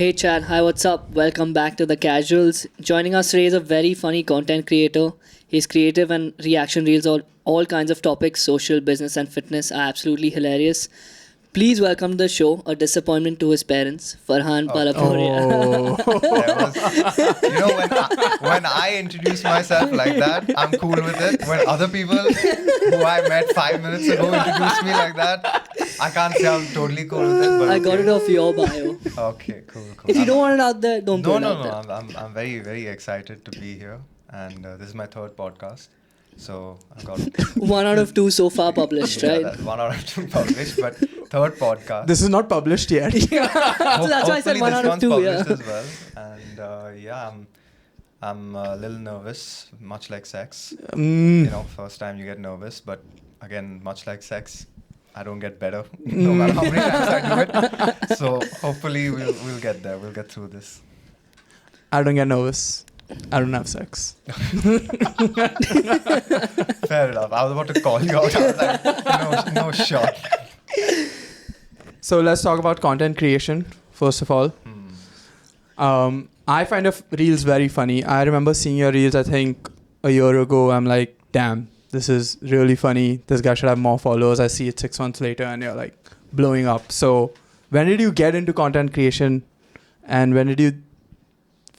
Hey Chad, hi, what's up? Welcome back to the Casuals. Joining us today is a very funny content creator. His creative and reaction reels on all kinds of topics, social, business, and fitness are absolutely hilarious. Please welcome to the show a disappointment to his parents, Farhan Balaporia. There was, when I introduce myself like that, I'm cool with it. When other people who I met 5 minutes ago introduce me like that, I can't say I'm totally cool with it. But I got okay. it off your bio. Okay, cool. If you don't want it out there, don't No, put it no, out no. there. I'm very, very excited to be here, and this is my third podcast. So I got 1 out of 2 so far published, yeah, right? that's 1 out of 2 published, but third podcast. This is not published yet. So that's why I said Hopefully 1 this out of one's 2, published yeah. as well. And I'm a little nervous, much like sex. First time you get nervous, but again, much like sex, I don't get better no matter how many times I do it. So hopefully we'll get there. We'll get through this. I don't get nervous. I don't have sex. Fair enough. I was about to call you out. I was like, no shot. So let's talk about content creation, first of all. I find reels very funny. I remember seeing your reels, I think, a year ago. I'm like, damn, this is really funny. This guy should have more followers. I see it 6 months later and you're like blowing up. So when did you get into content creation and when did you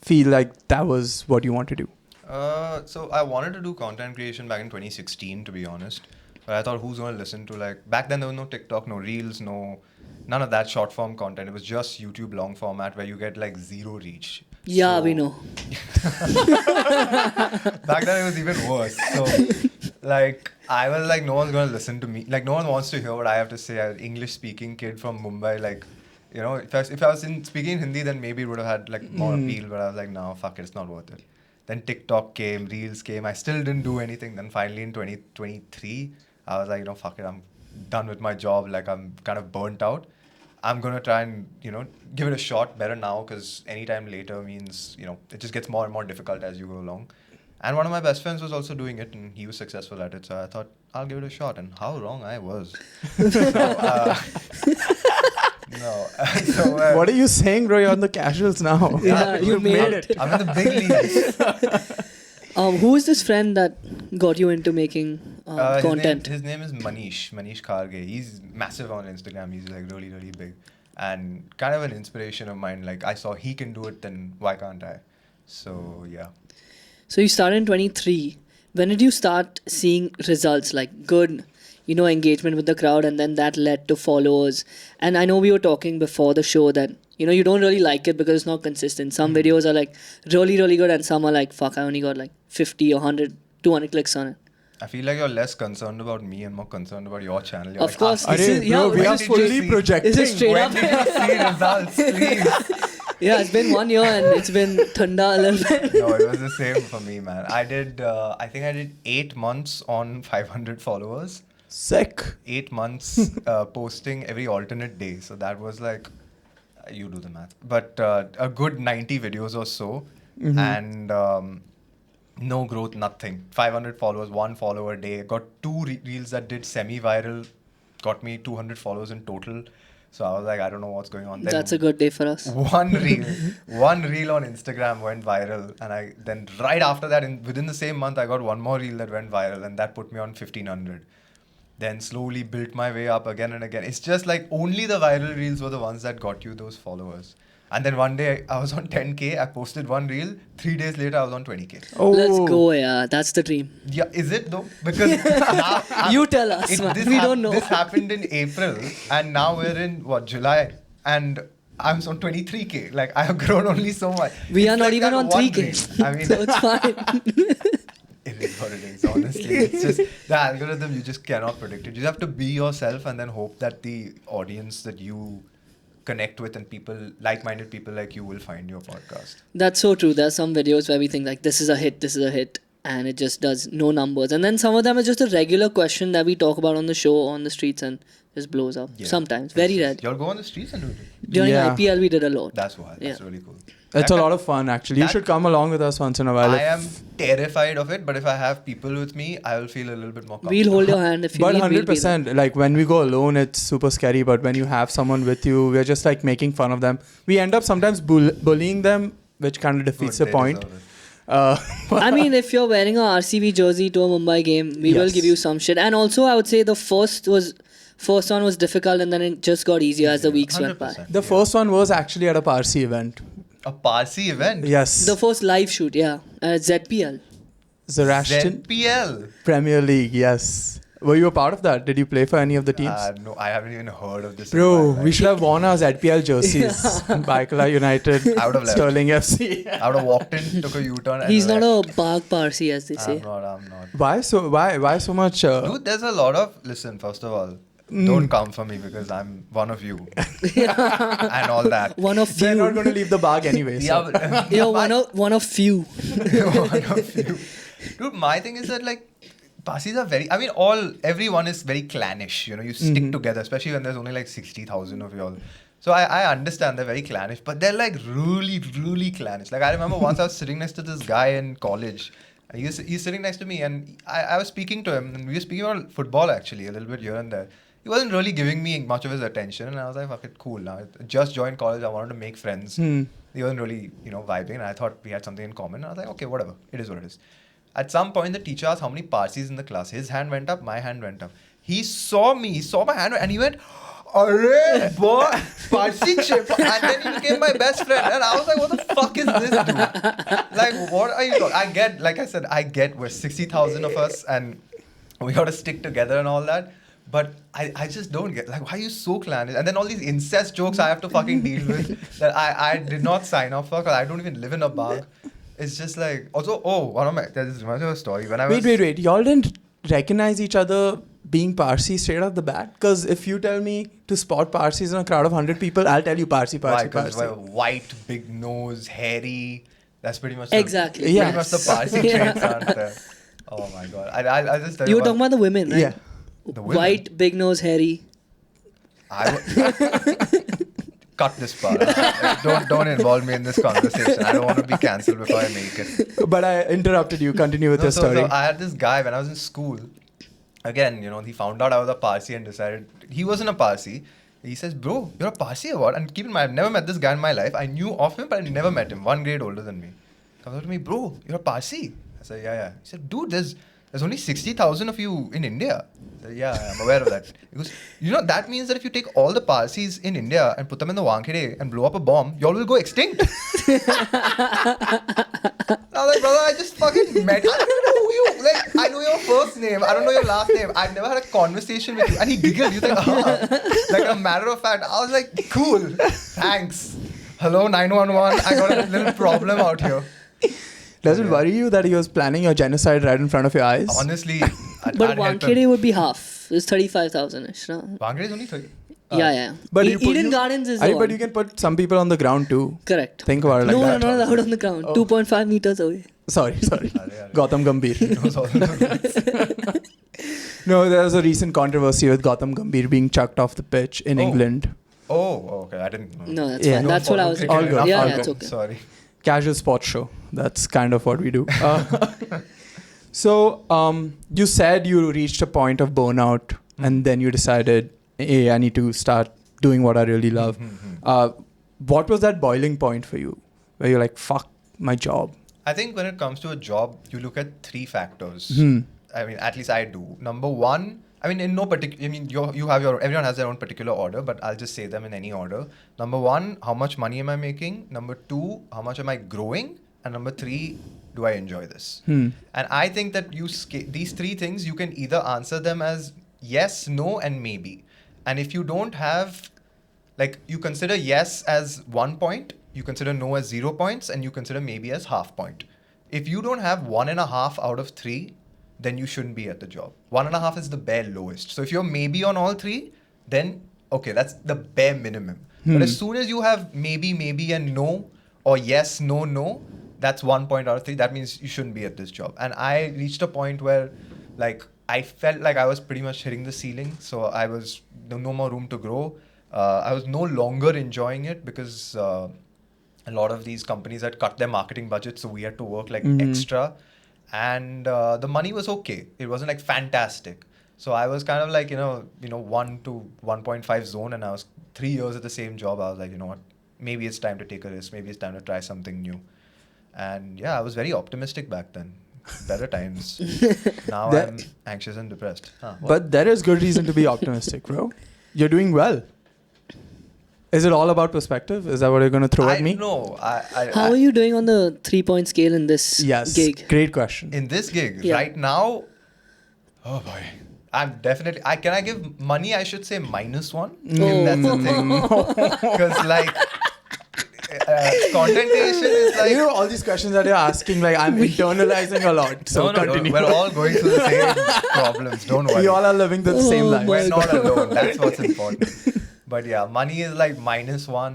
feel like that was what you want to do? So I wanted to do content creation back in 2016, to be honest. But I thought, who's going to listen to back then there was no TikTok, no Reels, none of that short form content. It was just YouTube long format where you get zero reach. Yeah, So- we know. Back then it was even worse. So I was like, no one's going to listen to me. No one wants to hear what I have to say. I'm an English speaking kid from Mumbai. If I was speaking Hindi, then maybe it would have had more appeal. But I was like, no, fuck it, it's not worth it. Then TikTok came, Reels came. I still didn't do anything. Then finally in 2023, I was like, fuck it, I'm done with my job. I'm kind of burnt out. I'm going to try and, give it a shot better now because anytime later means, it just gets more and more difficult as you go along. And one of my best friends was also doing it and he was successful at it. So I thought, I'll give it a shot. And how wrong I was. What are you saying, bro? You're on the casuals now. Yeah, you made it. I'm in the big leagues. Who is this friend that got you into making content? His name is Manish Kharge. He's massive on Instagram. He's really, really big. And kind of an inspiration of mine. I saw he can do it, then why can't I? So, yeah. So you started in 23. When did you start seeing results good, engagement with the crowd, and then that led to followers? And I know we were talking before the show that, you don't really like it because it's not consistent. Some videos are really, really good and some are fuck, I only got 50 or 100, 200 clicks on it. I feel like you're less concerned about me and more concerned about your channel. You're Of course. asking, This is- yeah, we are this is fully projecting. This is straight when up. did you see results, please? Yeah, it's been 1 year and it's been thunda a little bit. No, it was the same for me, man. I think I did 8 months on 500 followers. Sick. 8 months posting every alternate day. So that was you do the math. But a good 90 videos or so. And no growth, nothing. 500 followers, 1 follower a day. Got 2 reels that did semi-viral. Got me 200 followers in total. So I was like, I don't know what's going on. Then That's a good day for us. one reel on Instagram went viral. And then right after that, within the same month, I got 1 more reel that went viral. And that put me on 1,500. Then slowly built my way up again and again. It's just only the viral reels were the ones that got you those followers. And then one day I was on 10K. I posted 1 reel. 3 days later, I was on 20K. Oh. Let's go, yeah. That's the dream. Yeah, is it though? Because now You tell us, man. We don't know. This happened in April, and now we're in July, and I'm on 23K. I have grown only so much. We It's are not even that on one 3K. reel. I mean, So it's fine. it is what it is. Honestly, it's just the algorithm. You just cannot predict it. You have to be yourself, and then hope that the audience that you connect with and like-minded people like you will find your podcast. That's so true. There are some videos where we think this is a hit, and it just does no numbers. And then some of them is just a regular question that we talk about on the show, on the streets, and just blows up. Yeah. Sometimes. Very rare. You'll go on the streets and do it. During Yeah. IPL, we did a lot. That's why. That's Yeah. really cool. It's a lot of fun, actually. You that- should come along with us once in a while. I am terrified of it, but if I have people with me, I will feel a little bit more We'll comfortable. hold your hand if you But need. We'll be there. 100%, like when we go alone, it's super scary. But when you have someone with you, we're just like making fun of them. We end up sometimes bullying them, which kind of defeats Good, the they point. deserve it. I mean, if you're wearing a RCB jersey to a Mumbai game, we will Yes. give you some shit. And also, I would say the first one was difficult, and then it just got easier as the weeks went by. 100%, The first one was actually at a Parsi event. A Parsi event. Yes. The first live shoot, yeah, ZPL. Zoroastrian ZPL. Premier League, yes. Were you a part of that? Did you play for any of the teams? No, I haven't even heard of this. in Bro, my we life. should have worn our ZPL jerseys. Baikala United, I would have left. Sterling FC. I would have walked in, took a U-turn. And He's not left. a Bagh Parsi, as they say. I'm not. Why so much? Dude, there's a lot of. Listen, first of all, don't come for me because I'm one of you. And all that. One of They're not few. going to leave the bag anyway. So. Yeah, but, You're one of few. one of you. Dude, my thing is that like Parsis are very. I mean, everyone is very clannish. You know, you stick together, especially when there's only like 60,000 of you all. So I understand they're very clannish, but they're like really, really clannish. Like I remember once I was sitting next to this guy in college. And he's sitting next to me, and I was speaking to him, and we were speaking about football actually a little bit here and there. He wasn't really giving me much of his attention, and I was like, "Fuck it, cool." Now I just joined college. I wanted to make friends. He wasn't really, vibing, and I thought we had something in common. And I was like, "Okay, whatever. It is what it is." At some point, the teacher asked how many Parsis in the class. His hand went up, my hand went up. He saw me, he saw my hand, and he went, "Arey, boy, Parsi chip." And then he became my best friend. And I was like, "What the fuck is this, dude? Like, what are you talking?" I get, like I said, we're 60,000 of us, and we got to stick together and all that. But I just don't get, like, why are you so clannish? And then all these incest jokes I have to fucking deal with that I did not sign up for because I don't even live in a bar. It's just like, also, this reminds me of a story. When I was... Wait. Y'all didn't recognize each other being Parsi straight off the bat? Because if you tell me to spot Parsis in a crowd of 100 people, I'll tell you Parsi. Why? Because white, big nose, hairy. That's pretty much Exactly. Pretty Yeah. much the Parsi traits, aren't there? Oh my god. I'll just tell You you were talking about the women, right? Yeah. The women? White, big nose, hairy. Cut this part. Don't involve me in this conversation. I don't want to be cancelled before I make it. But I interrupted you. Continue with your story. So I had this guy when I was in school. Again, he found out I was a Parsi and decided he wasn't a Parsi. He says, "Bro, you're a Parsi or what?" And keep in mind, I've never met this guy in my life. I knew of him, but I never met him. 1 grade older than me. He comes up to me, "Bro, you're a Parsi." I said, "Yeah." He said, "Dude, there's only 60,000 of you in India." I said, "Yeah, I'm aware of that." He goes, "That means that if you take all the Parsis in India and put them in the Wankhede and blow up a bomb, y'all will go extinct." I was like, "Brother, I just fucking met you. I don't even know who you, like, I know your first name. I don't know your last name. I've never had a conversation with you." And he giggled. He was like, like a matter of fact. I was like, "Cool. Thanks. Hello, 911. I got a little problem out here." Does it worry you that he was planning your genocide right in front of your eyes? Honestly, But Wankhede would be half. It's 35,000-ish, no? Wankhede is only 30. Yeah. But Eden Gardens is the But one. you can put some people on the ground too. Correct. Think about it like No, that. not allowed on the ground. Oh. 2.5 meters away. Sorry. Arey. Gautam Gambhir. Knows all the rules. No, there was a recent controversy with Gautam Gambhir being chucked off the pitch in Oh. England. Oh, okay. I didn't know. No, that's Yeah. fine. That's what I was All thinking. good. Yeah, All it's good. okay. Sorry. Casual sports show. That's kind of what we do. So, you said you reached a point of burnout and then you decided, hey, I need to start doing what I really love. What was that boiling point for you? Where you're like, fuck my job. I think when it comes to a job, you look at 3 factors. Hmm. I mean, at least I do. Number 1, I mean, in no particular, I mean, everyone has their own particular order, but I'll just say them in any order. Number 1, how much money am I making? Number 2, how much am I growing? And number 3, do I enjoy this? And I think that these 3 things, you can either answer them as yes, no, and maybe. And if you don't have, like, you consider yes as 1 point, you consider no as 0 points, and you consider maybe as half point. If you don't have 1.5 out of 3, then you shouldn't be at the job. 1.5 is the bare lowest. So if you're maybe on all 3, then okay, that's the bare minimum. But as soon as you have maybe, and no, or yes, no, that's 1 point out of 3. That means you shouldn't be at this job. And I reached a point where, like, I felt like I was pretty much hitting the ceiling. So I was no more room to grow. I was no longer enjoying it because a lot of these companies had cut their marketing budget, so we had to work like extra, and the money was okay. It wasn't like fantastic. So I was kind of like 1 to 1.5 zone, and I was 3 years at the same job. I was like, you know what, maybe it's time to take a risk. Maybe it's time to try something new. And yeah, I was very optimistic back then. Better times. Now I'm anxious and depressed. What? But there is good reason to be optimistic, bro. You're doing well. Is it all about perspective? Is that what you're going to throw at me? No. How are you doing on the 3-point scale in this Yes. gig? Great question. In this gig, Yeah. right now, oh boy. I'm definitely. Can I give money? I should say -1. If that's the thing. Because like contentation is like. You know, all these questions that you're asking, like I'm internalizing a lot. So continue. We're all going through the same problems. Don't worry. We all are living the same life. We're not alone. That's what's important. But yeah, money is like -1.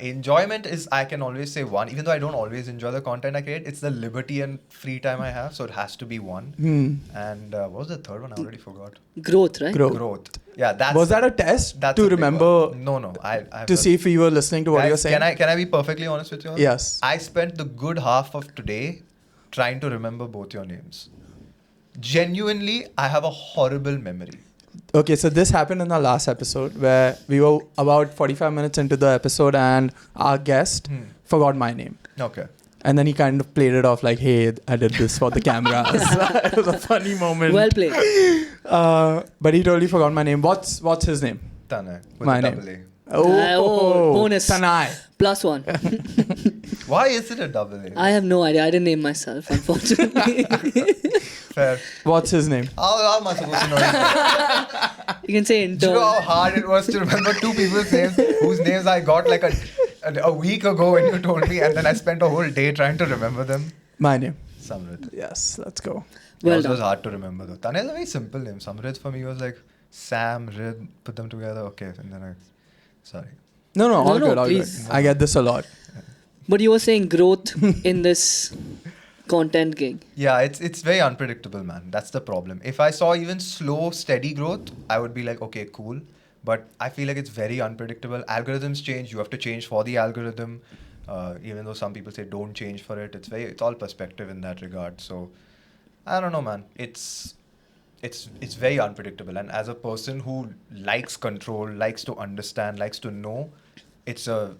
Enjoyment is, I can always say 1. Even though I don't always enjoy the content I create, it's the liberty and free time I have. So it has to be 1. And what was the third one? I already forgot. Growth, right? Growth. Yeah, that's. Was that a test that's to a big remember? one. No. I To see if you were listening to what Guys, you're saying? Can I be perfectly honest with you all? Yes. I spent the good half of today trying to remember both your names. Genuinely, I have a horrible memory. Okay, so this happened in our last episode where we were about 45 minutes into the episode and our guest forgot my name. Okay. And then he kind of played it off like, hey, I did this for the cameras. It was a funny moment. Well played. But he totally forgot my name. What's his name? Tanay. With My a name. double A. Oh, bonus. Tanai. +1. Why is it a double A? I have no idea. I didn't name myself, unfortunately. Fair. What's his name? How am I supposed to know his name? You can say Do you intern. know how hard it was to remember 2 people's names whose names I got like a week ago when you told me, and then I spent a whole day trying to remember them? My name. Samrit. Yes, let's go. Well Yours done. was hard to remember though. Tanay is a very simple name. Samrit for me was like Sam, Rid, put them together. Okay, and then sorry. No, all No, good, all please. good. I get this a lot. But you were saying growth in this content gig. Yeah, it's very unpredictable, man. That's the problem. If I saw even slow, steady growth, I would be like, okay, cool. But I feel like it's very unpredictable. Algorithms change. You have to change for the algorithm. Even though some people say don't change for it, it's all perspective in that regard. So I don't know, man. It's very unpredictable. And as a person who likes control, likes to understand, likes to know, it's a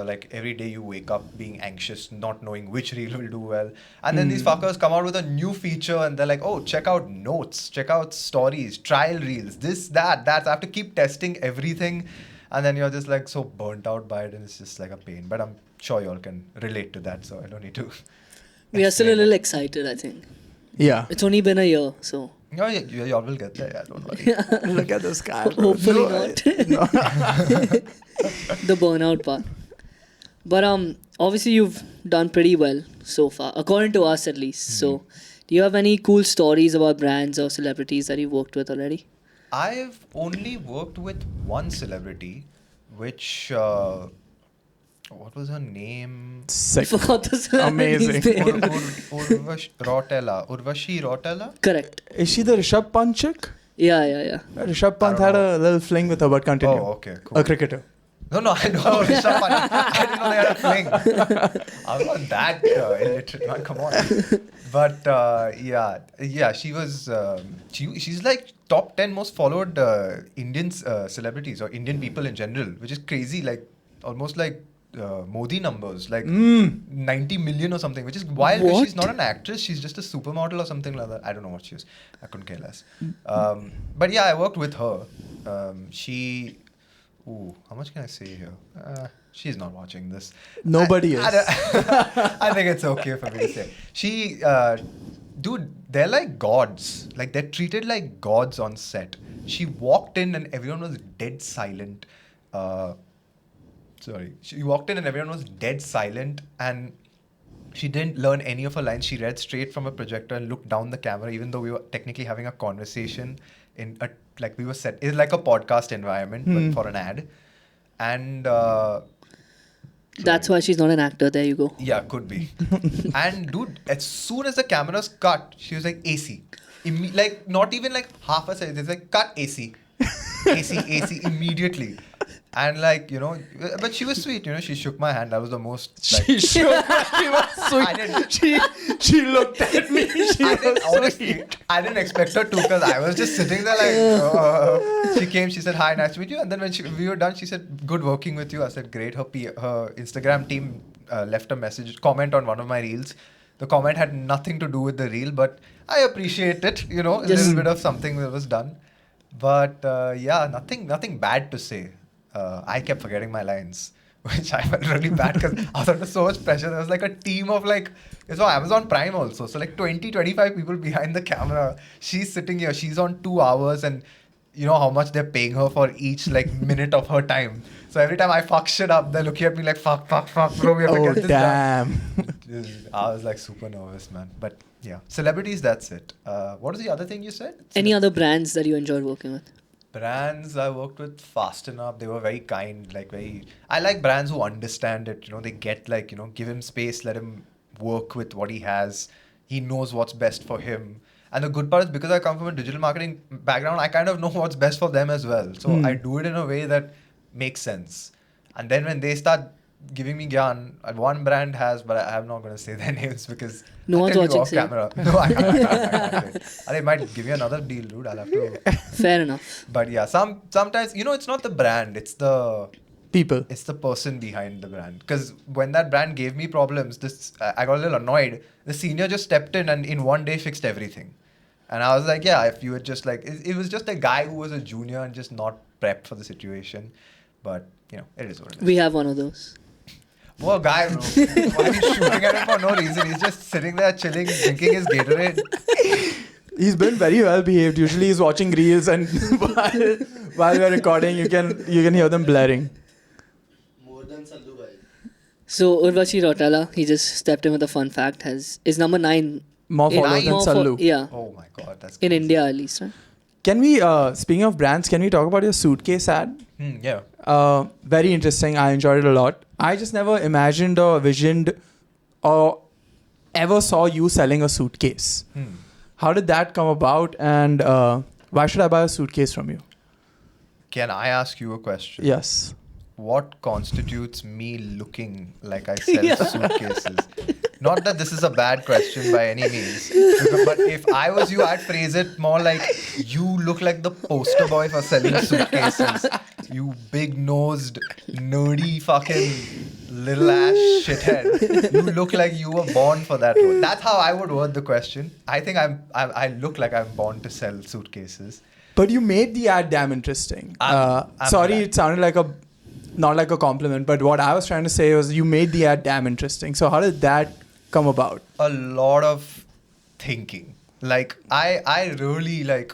like every day you wake up being anxious, not knowing which reel will do well. And then these fuckers come out with a new feature and they're like, oh, check out notes, check out stories, trial reels, this, that. I have to keep testing everything. And then you're just like so burnt out by it and it's just like a pain. But I'm sure you all can relate to that, so I don't need to. We are still a explain little it. excited, I think. Yeah. It's only been a year, so No, you all will get there. Yeah, don't worry. Look at this guy. bro. hopefully No, not. The burnout part. But obviously you've done pretty well so far, according to us at least. So do you have any cool stories about brands or celebrities that you've worked with already? I've only worked with one celebrity, which what was her name? I Sick. forgot the celebrity's Amazing. name. Urvashi Rotella? Correct. Is she the Rishabh Pant chick? Yeah. Rishabh Pant I had don't a little fling with her, but continue. Oh, okay, cool. A cricketer. No, I know Rishabh Pant. I didn't know they had a fling. I was not that illiterate, man. Come on. But yeah, she was. She's like top 10 most followed Indian celebrities or Indian people in general, which is crazy. Like almost like Modi numbers, like 90 million or something, which is wild. Because she's What? not an actress; she's just a supermodel or something like that. I don't know what she is. I couldn't care less. But yeah, I worked with her. She. Ooh, how much can I say here? She's not watching this. Nobody is. I think it's okay for me to say. She, dude, they're like gods. Like they're treated like gods on set. She walked in and everyone was dead silent. She walked in and everyone was dead silent and she didn't learn any of her lines. She read straight from a projector and looked down the camera, even though we were technically having a conversation in a we were set. It's like a podcast environment, but for an ad. And That's why she's not an actor. There you go. yeah, could be. And dude, as soon as the cameras cut, she was like AC. Like not even like half a second. It's like cut AC, AC immediately. And like, you know, but she was sweet, you know, she shook my hand. That was the most like, She shook. She was I didn't, sweet. She looked at me. She I didn't, was honestly, sweet. I didn't expect her to because I was just sitting there like, she came, she said, hi, nice to meet you. And then when we were done, she said, good working with you. I said, great. Her Instagram team left a comment on one of my reels. The comment had nothing to do with the reel, but I appreciate it, you know, a Just- little bit of something that was done. But yeah, nothing bad to say. I kept forgetting my lines, which I felt really bad because I was under so much pressure. There was like a team of like, it's on Amazon Prime also. So like 25 people behind the camera. She's sitting here. She's on 2 hours and you know how much they're paying her for each like minute of her time. So every time I fuck shit up, they're looking at me like, fuck, bro, we have to Oh, get this done. damn. I was like super nervous, man. But yeah, celebrities, that's it. What was the other thing you said? Any other brands that you enjoyed working with? Brands I worked with, Fast&Up, they were very kind, like very. I like brands who understand it. You know, they get like, you know, give him space, let him work with what he has. He knows what's best for him. And the good part is because I come from a digital marketing background, I kind of know what's best for them as well. So I do it in a way that makes sense. And then when they start giving me gyan, one brand has, but I'm not going to say their names because No I'll one's tell you watching, off say. camera. No, I can't. And they might give me another deal, dude. I'll have to. Fair enough. But yeah, sometimes you know it's not the brand, it's the People. person behind the brand. Because when that brand gave me problems, I got a little annoyed. The senior just stepped in and in one day fixed everything. And I was like, yeah, if you had just like, it was just a guy who was a junior and just not prepped for the situation. But you know, it is what it is. We have one of those. Poor guy, bro. Why are you shooting at him for no reason? He's just sitting there chilling, drinking his Gatorade. He's been very well behaved. Usually he's watching reels and while we're recording you can hear them blaring. More than Sallu bhai. So Urvashi Rautela, he just stepped in with a fun fact, is number 9 More in- followers than more Sallu. yeah, Oh my god, that's in crazy. India at least, right? Can we, speaking of brands, can we talk about your suitcase ad? Yeah. Very interesting. I enjoyed it a lot. I just never imagined or visioned or ever saw you selling a suitcase. How did that come about and why should I buy a suitcase from you? Can I ask you a question? Yes. What constitutes me looking like I sell suitcases? Not that this is a bad question by any means, but if I was you, I'd phrase it more like you look like the poster boy for selling suitcases. You big-nosed, nerdy fucking little ass shithead. You look like you were born for that role. That's how I would word the question. I think I look like I'm born to sell suitcases. But you made the ad damn interesting. I'm Sorry, glad. it sounded like not like a compliment, but what I was trying to say was you made the ad damn interesting. So how did that come about? A lot of thinking. Like I really like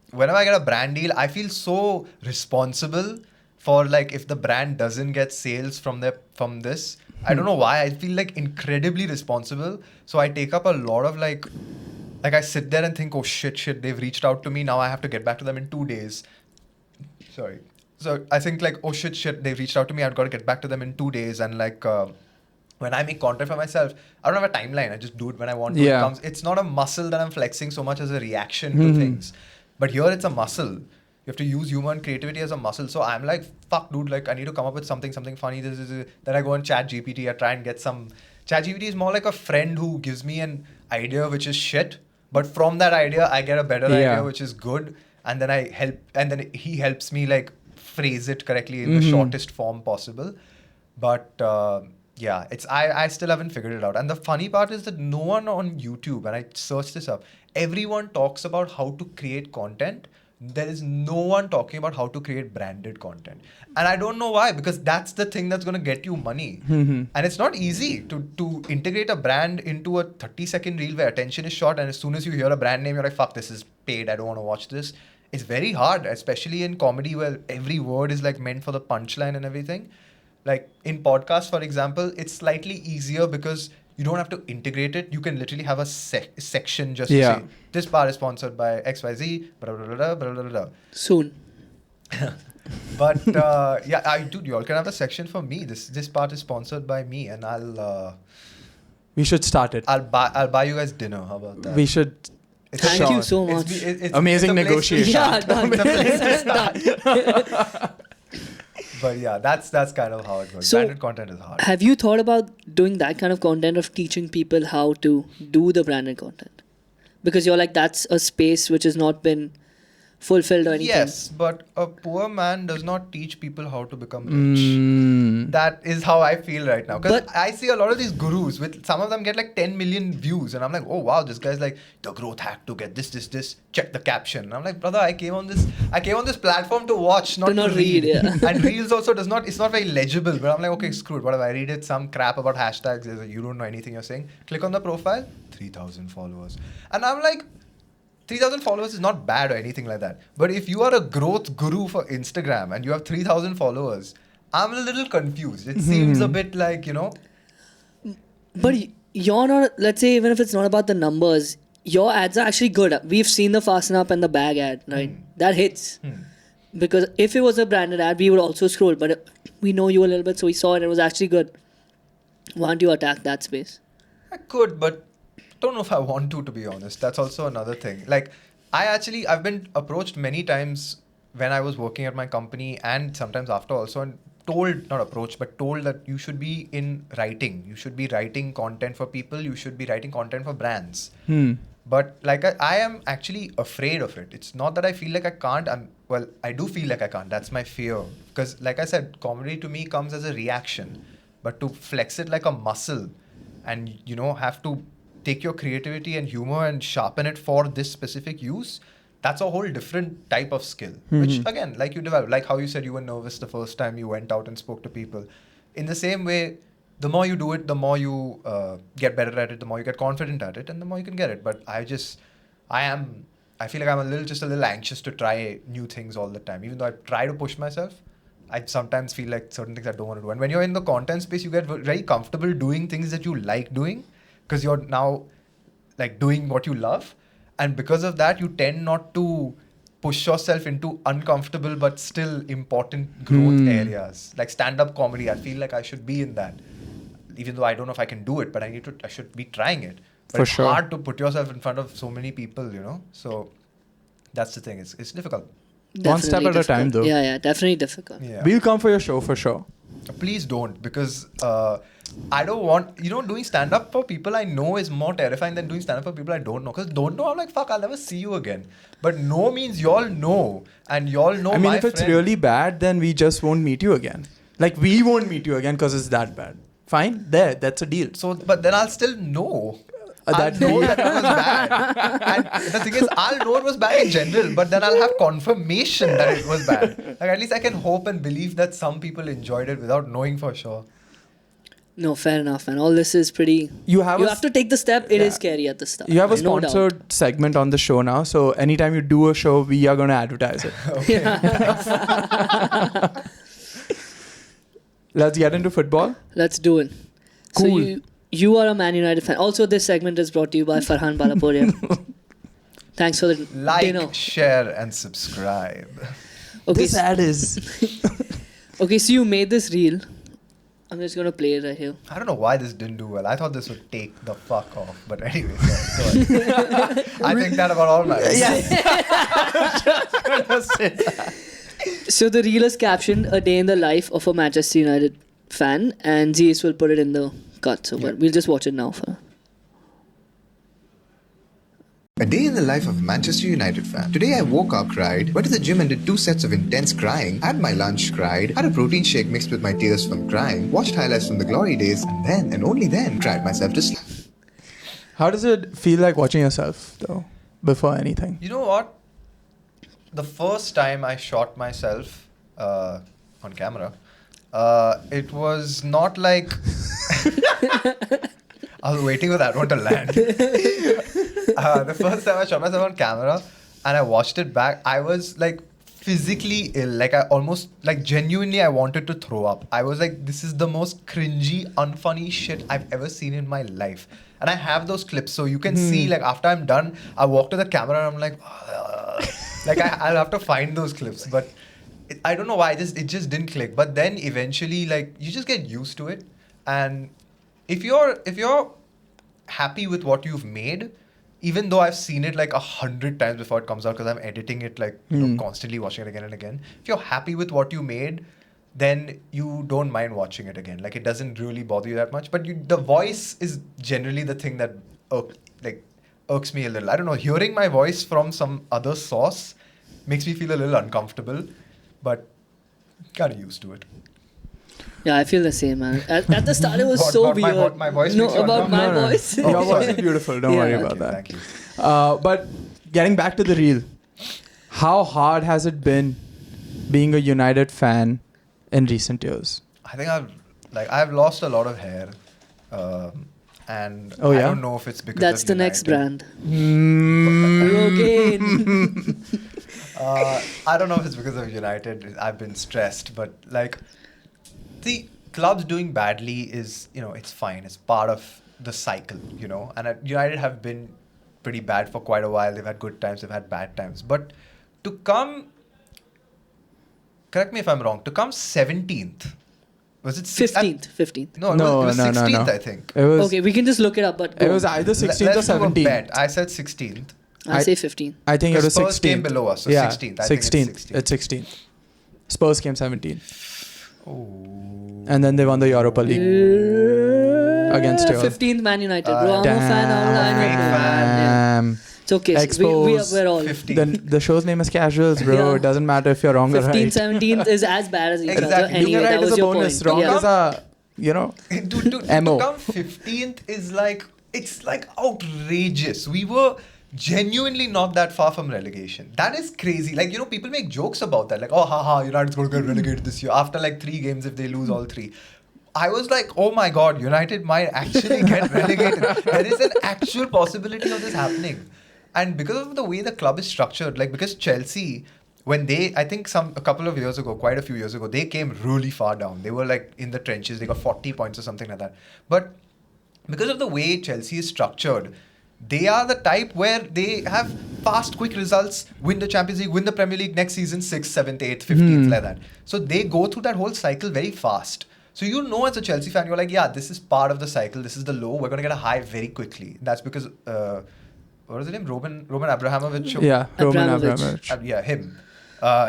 whenever I get a brand deal, I feel so responsible for like if the brand doesn't get sales from this. I don't know why. I feel like incredibly responsible. So I take up a lot of like I sit there and think, oh shit, they've reached out to me. Now I have to get back to them in 2 days. Sorry. So I think like, oh shit, they've reached out to me. I've got to get back to them in 2 days. And like when I make content for myself, I don't have a timeline. I just do it when I want to. Yeah. It's not a muscle that I'm flexing so much as a reaction to things. But here it's a muscle. You have to use humor and creativity as a muscle. So I'm like, fuck, dude, like I need to come up with something funny. Then I go on ChatGPT. I try and get some. ChatGPT is more like a friend who gives me an idea which is shit. But from that idea, I get a better idea which is good. And then he helps me like phrase it correctly in the shortest form possible. But yeah, I still haven't figured it out. And the funny part is that no one on YouTube, and I searched this up, everyone talks about how to create content. There is no one talking about how to create branded content. And I don't know why, because that's the thing that's going to get you money. And it's not easy to integrate a brand into a 30-second reel where attention is short. And as soon as you hear a brand name, you're like, fuck, this is paid. I don't want to watch this. It's very hard, especially in comedy where every word is like meant for the punchline and everything. Like in podcasts, for example, it's slightly easier because you don't have to integrate it. You can literally have a section just to say, this part is sponsored by XYZ, blah, blah, blah, blah, blah, blah. Soon. But dude, you all can have a section for me. This part is sponsored by me, and We should start it. I'll buy you guys dinner. How about that? We should. Thank you so much. Amazing it's a place to negotiation. Yeah, start. done. It's a place to start. But yeah, that's kind of how it goes. So- Branded content is hard. Have you thought about doing that kind of content of teaching people how to do the branded content? Because you're like, that's a space which has not been fulfilled or anything. Yes, but a poor man does not teach people how to become rich. Mm. That is how I feel right now. Because But- I see a lot of these gurus with some of them get like 10 million views, and I'm like, oh wow, this guy's like the growth hack to get this. Check the caption. And I'm like, brother, I came on this platform to watch, not to read. Yeah. And Reels also it's not very legible. But I'm like, okay, screw it. Whatever. I read it, some crap about hashtags. There's you don't know anything you're saying. Click on the profile, 3,000 followers. And I'm like, 3,000 followers is not bad or anything like that. But if you are a growth guru for Instagram and you have 3,000 followers, I'm a little confused. It seems a bit like, But you're not, let's say, even if it's not about the numbers, your ads are actually good. We've seen the Fast&Up and the bag ad, right? That hits. Because if it was a branded ad, we would also scroll. But we know you a little bit, so we saw it and it was actually good. Why don't you attack that space? I could, but don't know if I want to be honest. That's also another thing. Like, I've been approached many times when I was working at my company and sometimes after also, and told, not approached, but told that you should be in writing. You should be writing content for people. You should be writing content for brands. But like I am actually afraid of it. It's not that I feel like I can't. I do feel like I can't. That's my fear. Because like I said, comedy to me comes as a reaction. But to flex it like a muscle and, have to take your creativity and humor and sharpen it for this specific use, that's a whole different type of skill. Which again, like you develop, like how you said you were nervous the first time you went out and spoke to people. In the same way, the more you do it, the more you get better at it, the more you get confident at it, and the more you can get it. But I feel like I'm just a little anxious to try new things all the time. Even though I try to push myself, I sometimes feel like certain things I don't want to do. And when you're in the content space, you get very comfortable doing things that you like doing because you're now like doing what you love. And because of that, you tend not to push yourself into uncomfortable but still important growth areas. Like stand-up comedy, I feel like I should be in that. Even though I don't know if I can do it, but I should be trying it. But For it's sure. hard to put yourself in front of so many people, So that's the thing. It's difficult. One step Definitely at a time, difficult. though. Yeah, definitely difficult. Yeah. We'll come for your show for sure. Please don't, because I don't want, doing stand-up for people I know is more terrifying than doing stand-up for people I don't know. Because don't know, I'm like, fuck, I'll never see you again. But know means y'all know. And y'all know I mean, my if it's friend. really bad, then we just won't meet you again. Like, we won't meet you again because it's that bad. Fine, that's a deal. So, but then I'll still know. I'll That know deal. that it was bad. And the thing is, I'll know it was bad in general, but then I'll have confirmation that it was bad. Like, at least I can hope and believe that some people enjoyed it without knowing for sure. No, fair enough, man. All this is pretty... You have You a have to take the step. It Yeah. is scary at the start. You have a no doubt. sponsored segment on the show now, so anytime you do a show, we are going to advertise it. Let's get into football. Let's do it. So Cool. you are a Man United fan. Also, this segment is brought to you by Farhan Balaporia. Thanks for the Like, dinner. share, and subscribe. Okay, This ad is... okay, so you made this reel. I'm just going to play it right here. I don't know why this didn't do well. I thought this would take the fuck off. But anyway, sorry, go ahead. I think that about all my So the reel is captioned "A Day in the Life of a Manchester United Fan," and GS will put it in the cut. So but we'll just watch it now. For A day in the life of a Manchester United fan. Today I woke up, cried, went to the gym and did 2 sets of intense crying, had my lunch, cried, had a protein shake mixed with my tears from crying, watched highlights from the glory days, and then, and only then, cried myself to sleep. How does it feel like watching yourself, though, before anything? You know what? The first time I shot myself on camera, it was not like... I was waiting for that one to land. The first time I shot myself on camera and I watched it back, I was like physically ill. Like I almost, like genuinely I wanted to throw up. I was like, this is the most cringy, unfunny shit I've ever seen in my life. And I have those clips, so you can see like after I'm done, I walk to the camera and I'm like, like I'll have to find those clips. But I don't know why, it just didn't click. But then eventually, like you just get used to it. And if you're happy with what you've made, even though I've seen it like 100 times before it comes out because I'm editing it like constantly watching it again and again. If you're happy with what you made, then you don't mind watching it again. Like, it doesn't really bother you that much. But the voice is generally the thing that irks me a little. I don't know. Hearing my voice from some other source makes me feel a little uncomfortable, but got used to it. Yeah, I feel the same, man. At the start, it was What, so about weird. my voice No, makes you about my uncomfortable? voice. Oh, Your voice sorry. is beautiful. Don't Yeah, worry thank about that. Thank you. But getting back to the reel, how hard has it been being a United fan in recent years? I think I've lost a lot of hair, and Oh, I yeah? don't know if it's because That's of the next United. brand. Again. I don't know if it's because of United. I've been stressed, but like the clubs doing badly is, it's fine. It's part of the cycle, And United have been pretty bad for quite a while. They've had good times. They've had bad times. But to come, correct me if I'm wrong. To come 17th. Was it 15th. No, No, it was no, no, 16th, no. I think. It was. Okay, we can just look it up, but It was either 16th or Let's do a 17th. bet. I said 16th. I say 15. I think it was Spurs 16th. came below us, so yeah, 16th. I think it's 16th. It's 16th. Spurs came 17th. Oh. And then they won the Europa League against you. 15th Man United. Bro, I'm a fan. Fake fan. Damn. It's okay. Exposed. We're all. 15th. Then the show's name is Casuals, bro. Yeah. It doesn't matter if you're wrong or 15th, right. 17th is as bad as each other. Exactly. Anyway, Being right that is was a your bonus. point. Wrong Yeah. is a, to MO. come 15th is like, it's like outrageous. We were genuinely not that far from relegation. That is crazy. Like, people make jokes about that. Like, oh, haha, United's going to get relegated this year after like 3 games if they lose all 3. I was like, oh my God, United might actually get relegated. There is an actual possibility of this happening. And because of the way the club is structured, like because Chelsea, when I think a couple of years ago, quite a few years ago, they came really far down. They were like in the trenches. They got 40 points or something like that. But because of the way Chelsea is structured, they are the type where they have fast, quick results, win the Champions League, win the Premier League next season, 6th, 7th, 8th, 15th, like that. So they go through that whole cycle very fast. So as a Chelsea fan, you're like, yeah, this is part of the cycle. This is the low. We're going to get a high very quickly. That's because, what was his name? Roman Abramovich? Yeah, Roman Abramovich. Abramovich. Yeah, him.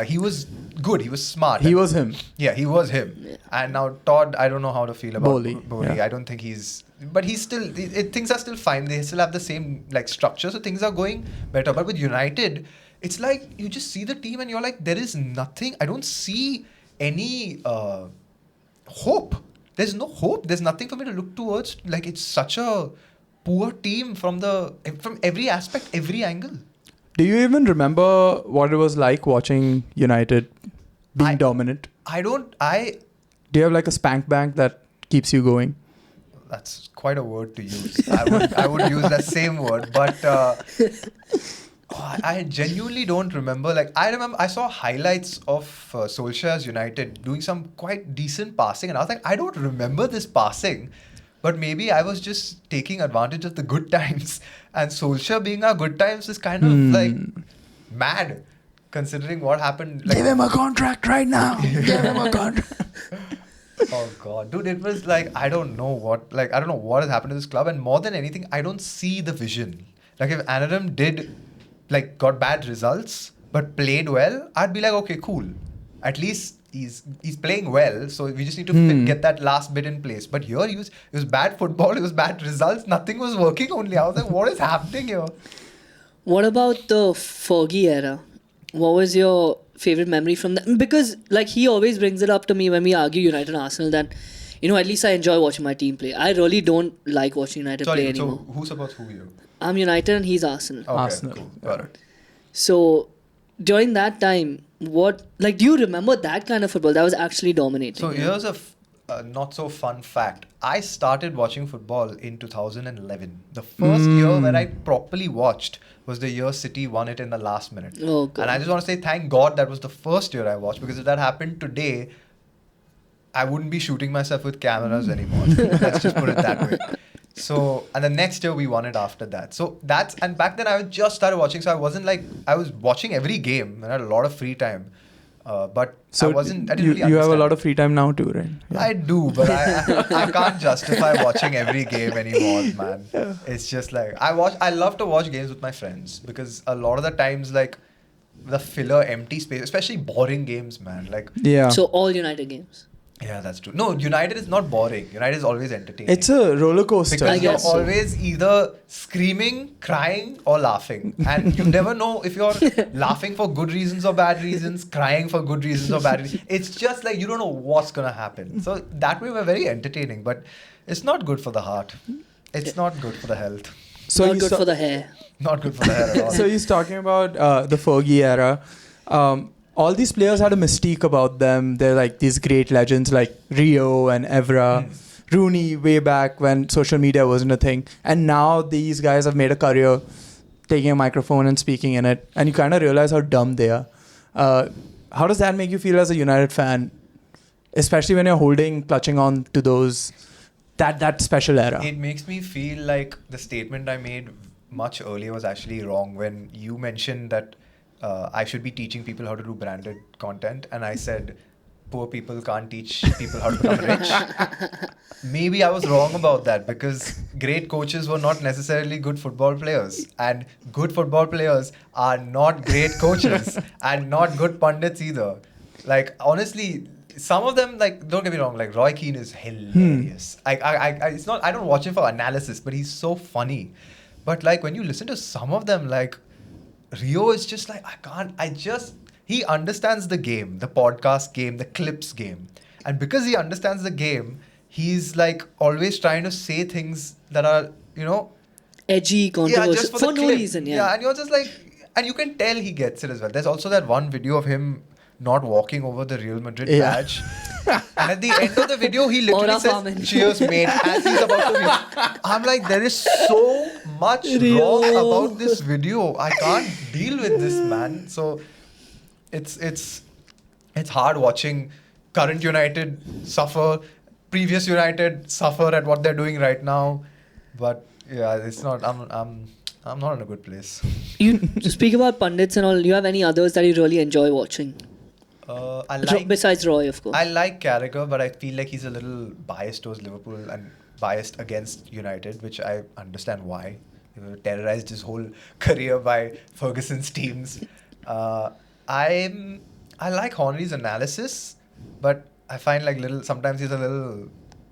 He was good. He was smart. He was him. Yeah, he was him. Yeah. And now Todd, I don't know how to feel about Bowley, Bowley. yeah. I don't think but he's still, things are still fine. They still have the same like structure, so things are going better. But with United, it's like you just see the team and you're like, there is nothing. I don't see any hope. There's no hope. There's nothing for me to look towards. Like, it's such a poor team from every aspect, every angle. Do you even remember what it was like watching United being dominant? Do Do you have like a spank bank that keeps you going? That's quite a word to use. I would use that same word, but I genuinely don't remember. Like, I saw highlights of Solskjaer's United doing some quite decent passing, and I was like, I don't remember this passing. But maybe I was just taking advantage of the good times. And Solskjaer being our good times is kind of like mad, considering what happened. Like, Give him a contract right now. Give him a contract. oh God, dude, it was like, I don't know what has happened to this club. And more than anything, I don't see the vision. Like, if Anarim got bad results, but played well, I'd be like, okay, cool. At least he's playing well, so we just need to get that last bit in place. But here, it was bad football, it was bad results, nothing was working only. I was like, what is happening here? What about the Fergie era? What was your favorite memory from that? Because like he always brings it up to me when we argue United and Arsenal that, at least I enjoy watching my team play. I really don't like watching United play anymore. So who supports who here? I'm United and he's Arsenal. Okay, Arsenal. cool. Got it. So during that time, do you remember that kind of football that was actually dominating? So here's a not so fun fact. I started watching football in 2011. The first year where I properly watched was the year City won it in the last minute. Oh, God. And I just want to say thank God that was the first year I watched, because if that happened today, I wouldn't be shooting myself with cameras anymore. Let's just put it that way. So, and the next year we won it after that. And back then I just started watching, so I wasn't like, I was watching every game and I had a lot of free time. But So I didn't really you have a understand. lot of free time now too, right? Yeah. I do, but I can't justify watching every game anymore, man. It's just like, I love to watch games with my friends, because a lot of the times, like, the filler, empty space, especially boring games, man. Like, Yeah. So all United games. yeah, that's true. No, United is not boring. United is always entertaining. It's a roller coaster. because I you're guess so. always either screaming, crying, or laughing, and you never know if you're laughing for good reasons or bad reasons, crying for good reasons or bad reasons. It's just like you don't know what's gonna happen. So that way we're very entertaining, but it's not good for the heart. It's not good for the health. So Not he's good ta- for the hair. Not good for the hair at all. So he's talking about the Fergie era. All these players had a mystique about them. They're like these great legends like Rio and Evra, Rooney way back when social media wasn't a thing. And now these guys have made a career taking a microphone and speaking in it. And you kind of realize how dumb they are. How does that make you feel as a United fan? Especially when you're clutching on to those, that special era. It makes me feel like the statement I made much earlier was actually wrong when you mentioned that I should be teaching people how to do branded content, and I said poor people can't teach people how to become rich. Maybe I was wrong about that because great coaches were not necessarily good football players, and good football players are not great coaches and not good pundits either. Like, honestly, some of them, like, don't get me wrong, like Roy Keane is hilarious. It's not, I don't watch him for analysis, but he's so funny. But like when you listen to some of them, like Rio is just like, he understands the game, the podcast game, the clips game. And because he understands the game, he's like always trying to say things that are, Edgy, controversial. just for the no clip. reason, Yeah, and you're just like, and you can tell he gets it as well. There's also that one video of him not walking over the Real Madrid badge. And at the end of the video, he literally Aura says, farming. cheers, mate, as he's about to leave. I'm like, there is so much wrong about this video. I can't deal with this, man. So it's hard watching current United suffer, previous United suffer at what they're doing right now. But yeah, it's not, I'm not in a good place. You speak about pundits and all. Do you have any others that you really enjoy watching? Besides Roy, of course. I like Carragher, but I feel like he's a little biased towards Liverpool and biased against United, which I understand why. He terrorized his whole career by Ferguson's teams. I like Hornery's analysis, but I find like sometimes he's a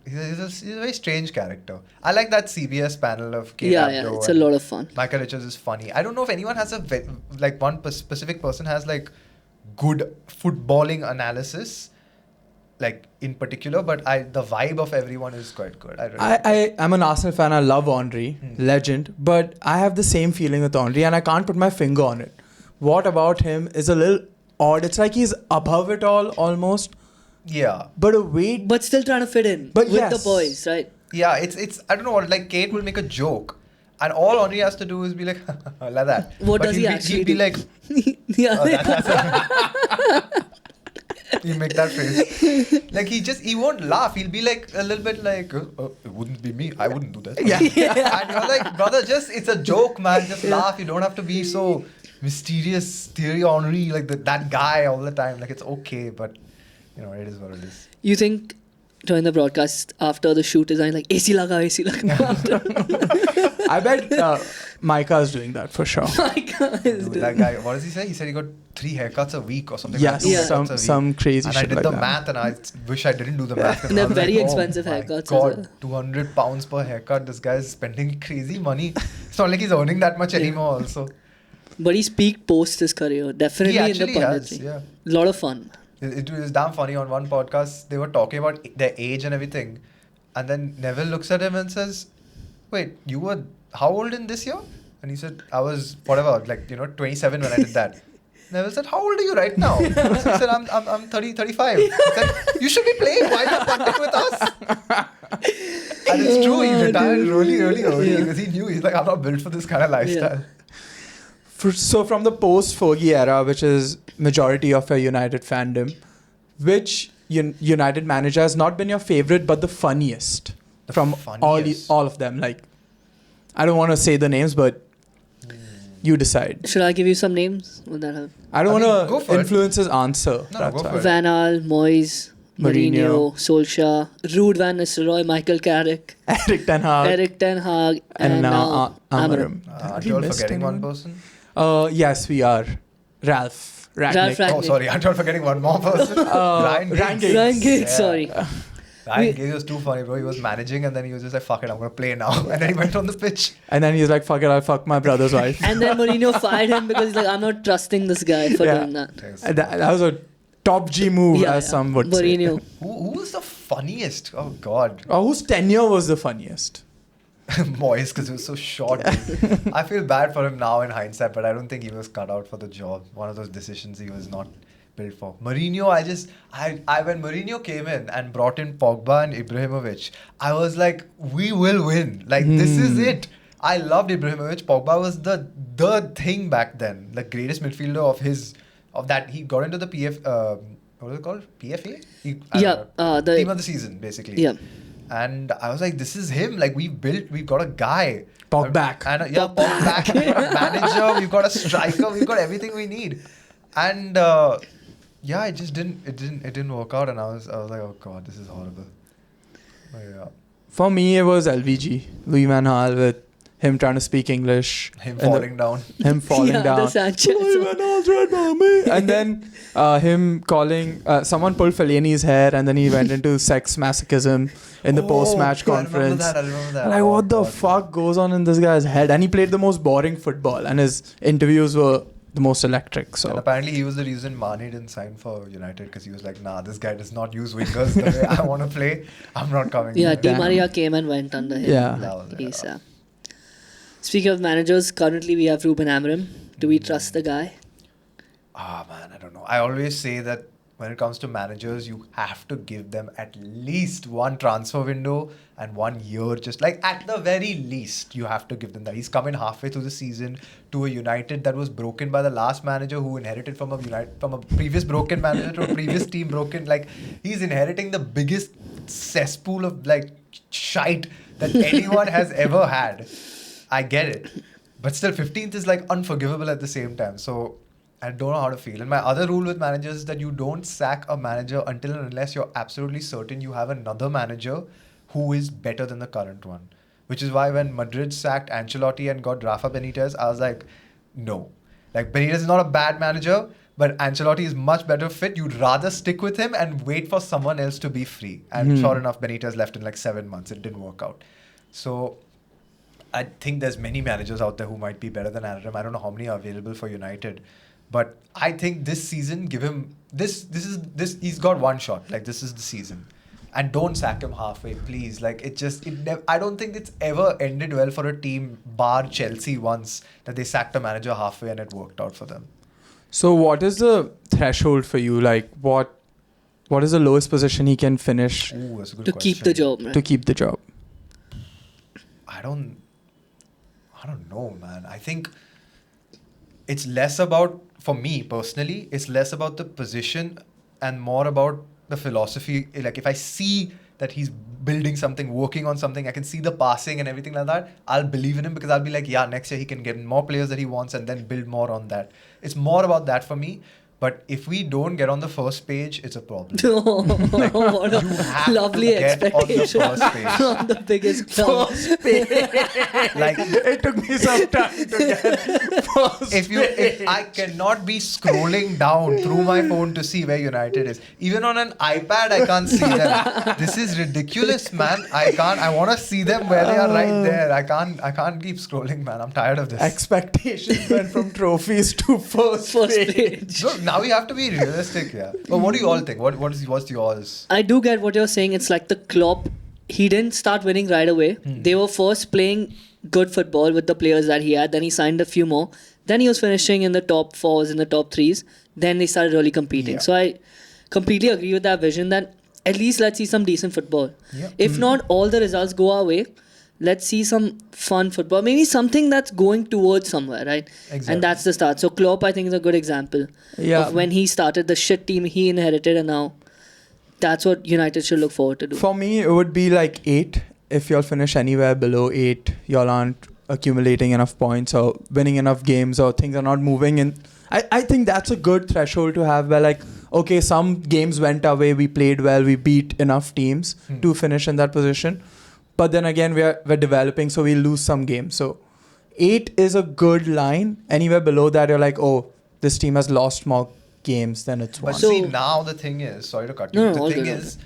very strange character. I like that CBS panel of Kate Abdo it's a and lot of fun. Michael Richards is funny. I don't know if anyone has one specific person has like good footballing analysis, like in particular, but the vibe of everyone is quite good. I'm an Arsenal fan. I love Henry, legend, but I have the same feeling with Henry and I can't put my finger on it. What about him is a little odd. It's like he's above it all almost. Yeah. But a weight. But still trying to fit in But with yes. the boys, right? Yeah, it's I don't know what, like Kate will make a joke and all Henry has to do is be like like that. What But does he actually he'll be do? like Yeah. you make that face. Like he won't laugh. He'll be like a little bit like it wouldn't be me. I wouldn't do that. Yeah. And you're like, brother, it's a joke, man. Just laugh. You don't have to be so mysterious, Thierry Henry, like that guy all the time. Like, it's okay, but it is what it is. You think during the broadcast after the shoot is like AC laga. I bet Micah's doing that for sure. Dude, that guy, what does he say? He said he got 3 haircuts a week or something. Yes, like that. 2 haircuts a week. some crazy and shit I did like the that. math and I wish I didn't do the math. And they're I was very like, expensive oh my haircuts as God, well. 200 pounds per haircut. This guy is spending crazy money. It's not like he's earning that much anymore also. But he's peaked post his career. Definitely He in the actually has, punditry. yeah. Lot of fun. It was damn funny. On one podcast, they were talking about their age and everything. And then Neville looks at him and says, wait, you were how old in this year? And he said, I was, whatever, 27 when I did that. Neville said, how old are you right now? He said, I'm 30, 35. He said, you should be playing. Why not contact with us? And it's true. He retired really, really early because he knew, he's like, I'm not built for this kind of lifestyle. So from the post-Fergie era, which is majority of your United fandom, which United manager has not been your favorite but the funniest from funniest. all of them? Like, I don't want to say the names, but you decide. Should I give you some names? Would that help? I don't go want for to it. influence his answer. No, That's go why. for it. Van Gaal, Moyes, Mourinho, Solskjaer, Ruud van Nistelrooy, Michael Carrick, Eric Ten Hag. Eric Ten Hag, and now Amarim. Did Aren't we you all miss forgetting one anyone? person? Yes, we are. Ralph Rangnick. Ralph Oh, Rangnick. sorry, I'm not forgetting one more person. Ryan Ryan Giggs. Giggs. Ryan Giggs, Yeah. sorry. Ryan Giggs was too funny, bro. He was managing and then he was just like, fuck it, I'm going to play now. And then he went on the pitch. And then he's like, fuck it, I'll fuck my brother's wife. And then Mourinho fired him because he's like, I'm not trusting this guy for Yeah. doing that. And that was a top G move, as some would Mourinho. say. Who was the funniest? Oh, God. Oh, whose tenure was the funniest? Moyes, because it was so short. Dude. I feel bad for him now in hindsight, but I don't think he was cut out for the job. One of those decisions he was not built for. Mourinho, I when Mourinho came in and brought in Pogba and Ibrahimovic, I was like, we will win. Like, this is it. I loved Ibrahimovic. Pogba was the thing back then. The greatest midfielder of that. He got into the what was it called? PFA? I don't know. The Team of the season, basically. Yeah. And I was like, this is him. Like, we've got a guy. Pogback. And Pogback. We've got a manager. We've got a striker. We've got everything we need. And it just didn't work out. And I was like, oh God, this is horrible. But yeah. For me, it was LVG, Louis Van Gaal, with him trying to speak English. Him and falling down. Him falling Yeah, down. the Sanchez Louis Van Gaal's red, mommy. And then him calling, someone pulled Fellaini's hair and then he went into sex masochism in the post-match conference. I remember that. Like, Oh, what the God. fuck goes on in this guy's head? And he played the most boring football and his interviews were the most electric. And So apparently he was the reason Mane didn't sign for United because he was like, nah, this guy does not use wingers the way I want to play. I'm not coming. Yeah, here. Di Damn. Maria came and went under him. Yeah. ASAP. Speaking of managers, currently we have Ruben Amorim. Do we trust the guy? Man, I don't know. I always say that when it comes to managers, you have to give them at least one transfer window and 1 year. Just like at the very least, you have to give them that. He's come in halfway through the season to a United that was broken by the last manager who inherited from a previous broken manager to a previous team broken. Like, he's inheriting the biggest cesspool of like shite that anyone has ever had. I get it. But still, 15th is like unforgivable at the same time. So I don't know how to feel. And my other rule with managers is that you don't sack a manager until and unless you're absolutely certain you have another manager who is better than the current one. Which is why when Madrid sacked Ancelotti and got Rafa Benitez, I was like, no. Like, Benitez is not a bad manager, but Ancelotti is much better fit. You'd rather stick with him and wait for someone else to be free. And sure enough, Benitez left in like 7 months. It didn't work out. So I think there's many managers out there who might be better than Amorim. I don't know how many are available for United. But I think this season, give him this. He's got one shot. Like, this is the season, and don't sack him halfway, please. Like, I don't think it's ever ended well for a team, bar Chelsea once, that they sacked a manager halfway and it worked out for them. So what is the threshold for you? Like, what is the lowest position he can finish Ooh, that's a good To question. keep the job, right? to keep the job? I don't know, man. I think it's less about, for me personally, it's less about the position and more about the philosophy. Like, if I see that he's building something, working on something, I can see the passing and everything like that, I'll believe in him because I'll be like, yeah, next year he can get more players that he wants and then build more on that. It's more about that for me. But if we don't get on the first page, it's a problem. What a You have lovely to get on the expectation first page. from the biggest club. Like, It took me some time to get first if I cannot be scrolling down through my phone to see where United is. Even on an iPad, I can't see them. This is ridiculous, man. I want to see them where they are right there. I can't keep scrolling, man. I'm tired of this. expectations went from trophies to first page. Page. So now we have to be realistic, yeah. But what do you all think? What's yours? I do get what you're saying. It's like the Klopp. He didn't start winning right away. They were first playing good football with the players that he had. Then he signed a few more. Then he was finishing in the top 4s, in the top 3s. Then they started really competing. Yeah. So I completely agree with that vision that at least let's see some decent football. Yeah. If not all the results go our way, let's see some fun football. Maybe something that's going towards somewhere, right? Exactly. And that's the start. So Klopp, I think, is a good example Yeah. of when he started the shit team he inherited, and now that's what United should look forward to do. For me, it would be like 8. If y'all finish anywhere below 8, y'all aren't accumulating enough points or winning enough games or things are not moving. And I think that's a good threshold to have where, like, okay, some games went our way, we played well, we beat enough teams to finish in that position. But then again, we're developing, so we'll lose some games. So 8 is a good line. Anywhere below that, you're like, oh, this team has lost more games than it's won. But So- see, now the thing is, sorry to cut you. No, the all thing good, all is,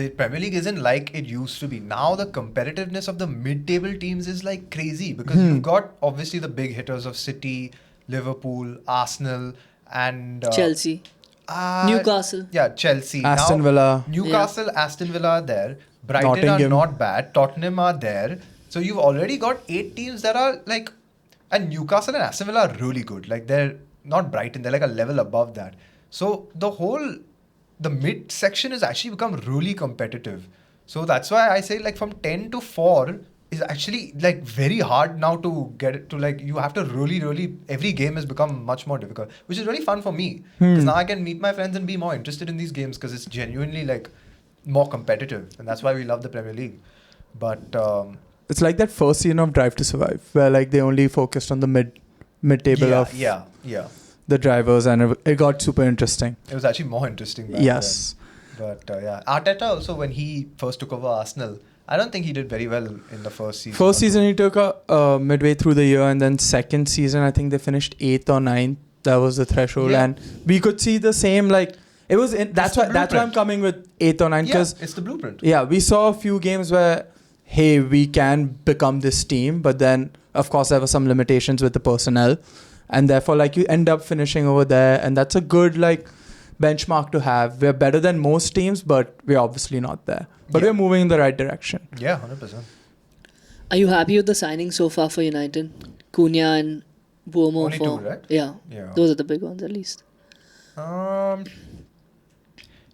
the Premier League isn't like it used to be. Now the competitiveness of the mid-table teams is like crazy because you've got obviously the big hitters of City, Liverpool, Arsenal, and Chelsea, Newcastle. Yeah, Chelsea, Aston Now, Villa. Newcastle, Aston Villa are there. Brighton Nottingham. are not bad. Tottenham are there. So you've already got 8 teams that are like, and Newcastle and Aston Villa are really good. Like they're not Brighton, they're like a level above that. So the mid section has actually become really competitive. So that's why I say like from 10 to 4 is actually like very hard now to get it to like you have to really every game has become much more difficult, which is really fun for me because now I can meet my friends and be more interested in these games because it's genuinely like more competitive, and that's why we love the Premier League. But It's like that first season of Drive to Survive, where like they only focused on the mid table of yeah, the drivers, and it got super interesting. it was actually more interesting back Yes. then. But yeah, Arteta also when he first took over Arsenal, I don't think he did very well in the first season. First season he took midway through the year, and then second season I think they finished 8th or 9th. That was the threshold, Yeah. and we could see the same like it was. That's the why I'm blueprint. coming with 8th or 9th Yeah, because it's the blueprint. we saw a few games where hey we can become this team, but then of course there were some limitations with the personnel, and therefore like you end up finishing over there, and that's a good like benchmark to have. We're better than most teams, but we're obviously not there. But Yeah. we're moving in the right direction. Yeah, 100%. Are you happy with the signings so far for United? Cunha and Buomo Only for two, right? Yeah, Yeah. those are the big ones at least.